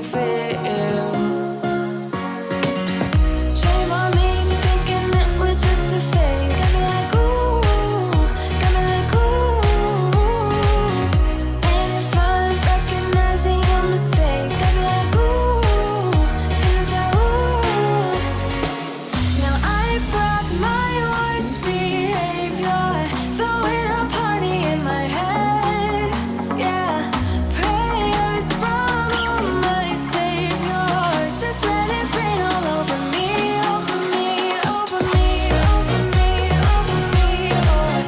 fit in. Shame on me, thinking it was just a phase. Got me like ooh, got me like ooh. And if I'm recognizing your mistakes, got me like ooh, feeling so ooh. Now I brought my worst behavior, throwing a party in my head. Yeah, prayers from my saviors. Just let it rain all over me, over me, over me, over me, over me, Lord.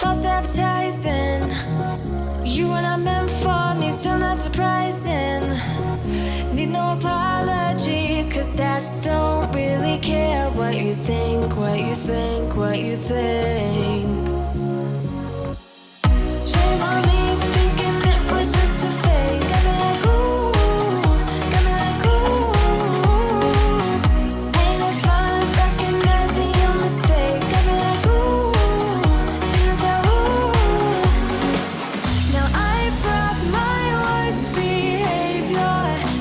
False advertising, you were not meant for me, still not surprising. Need no apologies, cause I just don't really care what you think, what you think, what you think. Shame on me, thinking it was just a phase. Got me like ooh, got me like ooh. And if I'm recognizing your mistakes, got me like ooh, feeling so ooh. Now I brought my worst behavior,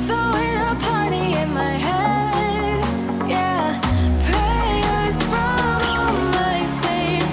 throwing a party in my head. Yeah, prayers from my savior.